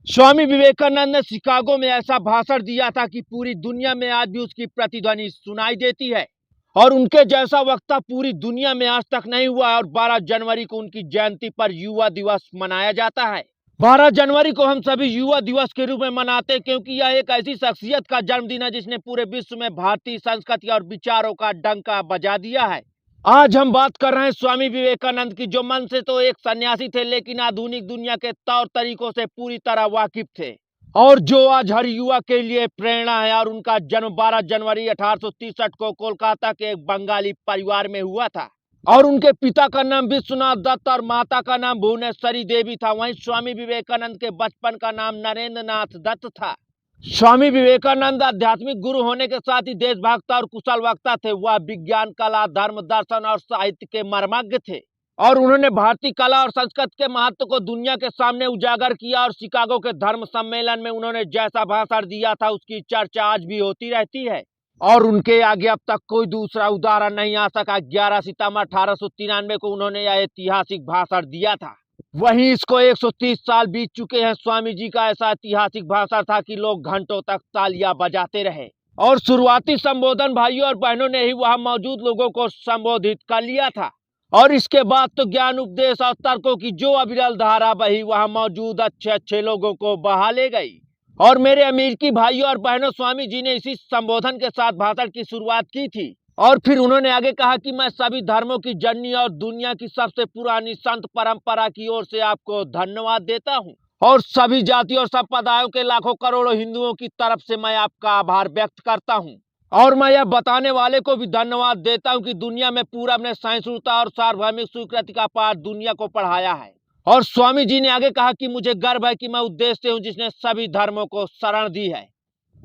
स्वामी विवेकानंद ने शिकागो में ऐसा भाषण दिया था कि पूरी दुनिया में आज भी उसकी प्रतिध्वनि सुनाई देती है। और उनके जैसा वक्ता पूरी दुनिया में आज तक नहीं हुआ। और 12 जनवरी को उनकी जयंती पर युवा दिवस मनाया जाता है। 12 जनवरी को हम सभी युवा दिवस के रूप में मनाते हैं, क्योंकि यह एक ऐसी शख्सियत का जन्मदिन है जिसने पूरे विश्व में भारतीय संस्कृति और विचारों का डंका बजा दिया है। आज हम बात कर रहे हैं स्वामी विवेकानंद की, जो मन से तो एक सन्यासी थे, लेकिन आधुनिक दुनिया के तौर तरीकों से पूरी तरह वाकिफ थे, और जो आज हर युवा के लिए प्रेरणा है। और उनका जन्म 12 जनवरी 1863 को कोलकाता के एक बंगाली परिवार में हुआ था। और उनके पिता का नाम विश्वनाथ दत्त और माता का नाम भुवनेश्वरी देवी था। वहीं स्वामी विवेकानंद के बचपन का नाम नरेंद्र नाथ दत्त था। स्वामी विवेकानंद आध्यात्मिक गुरु होने के साथ ही देशभक्त और कुशल वक्ता थे। वह विज्ञान, कला, धर्म, दर्शन और साहित्य के मर्मज्ञ थे, और उन्होंने भारतीय कला और संस्कृति के महत्व को दुनिया के सामने उजागर किया। और शिकागो के धर्म सम्मेलन में उन्होंने जैसा भाषण दिया था, उसकी चर्चा आज भी होती रहती है। और उनके आगे अब तक कोई दूसरा उदाहरण नहीं आ सका। 11 सितंबर 1893 को उन्होंने यह ऐतिहासिक भाषण दिया था। वहीं इसको 130 साल बीत चुके हैं। स्वामी जी का ऐसा ऐतिहासिक भाषण था कि लोग घंटों तक तालियां बजाते रहे। और शुरुआती संबोधन भाइयों और बहनों ने ही वहां मौजूद लोगों को संबोधित कर लिया था। और इसके बाद तो ज्ञान, उपदेश और तर्कों की जो अविरल धारा बही, वहां मौजूद अच्छे अच्छे लोगों को बहा ले गई। और मेरे अमेरिकी भाइयों और बहनों, स्वामी जी ने इसी संबोधन के साथ भाषण की शुरुआत की थी। और फिर उन्होंने आगे कहा कि मैं सभी धर्मों की जननी और दुनिया की सबसे पुरानी संत परंपरा की ओर से आपको धन्यवाद देता हूं। और सभी जातियों और संप्रदायों के लाखों करोड़ों हिंदुओं की तरफ से मैं आपका आभार व्यक्त करता हूं। और मैं यह बताने वाले को भी धन्यवाद देता हूं कि दुनिया में पूरब ने सहिष्णुता और सार्वभौमिक स्वीकृति का पाठ दुनिया को पढ़ाया है। और स्वामी जी ने आगे कहा कि मुझे गर्व है कि मैं उस देश से हूं जिसने सभी धर्मों को शरण दी है।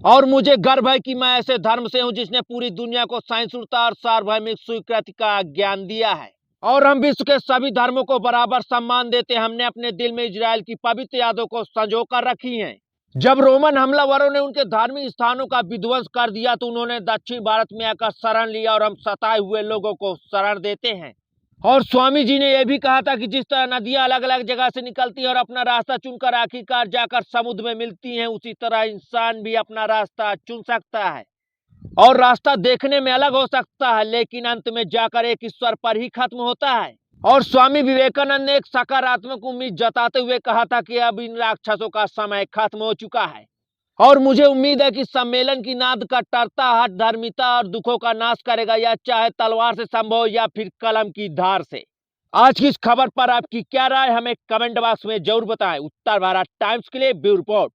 और मुझे गर्व है कि मैं ऐसे धर्म से हूं जिसने पूरी दुनिया को सहिष्णुता और सार्वभौमिक स्वीकृति का ज्ञान दिया है। और हम विश्व के सभी धर्मों को बराबर सम्मान देते हैं। हमने अपने दिल में इजराइल की पवित्र यादों को संजो कर रखी हैं। जब रोमन हमलावरों ने उनके धार्मिक स्थानों का विध्वंस कर दिया, तो उन्होंने दक्षिण भारत में आकर शरण लिया, और हम सताए हुए लोगों को शरण देते हैं। और स्वामी जी ने यह भी कहा था कि जिस तरह नदियां अलग अलग जगह से निकलती हैं और अपना रास्ता चुनकर आखिरकार जाकर समुद्र में मिलती हैं, उसी तरह इंसान भी अपना रास्ता चुन सकता है। और रास्ता देखने में अलग हो सकता है, लेकिन अंत में जाकर एक ईश्वर पर ही खत्म होता है। और स्वामी विवेकानंद ने एक सकारात्मक उम्मीद जताते हुए कहा था कि अब इन राक्षसों का समय खत्म हो चुका है। और मुझे उम्मीद है कि सम्मेलन की नाद कट्टरता, हठ धर्मिता और दुखों का नाश करेगा, या चाहे तलवार से संभव या फिर कलम की धार से। आज की इस खबर पर आपकी क्या राय, हमें कमेंट बॉक्स में जरूर बताएं। उत्तर भारत टाइम्स के लिए ब्यूरो रिपोर्ट।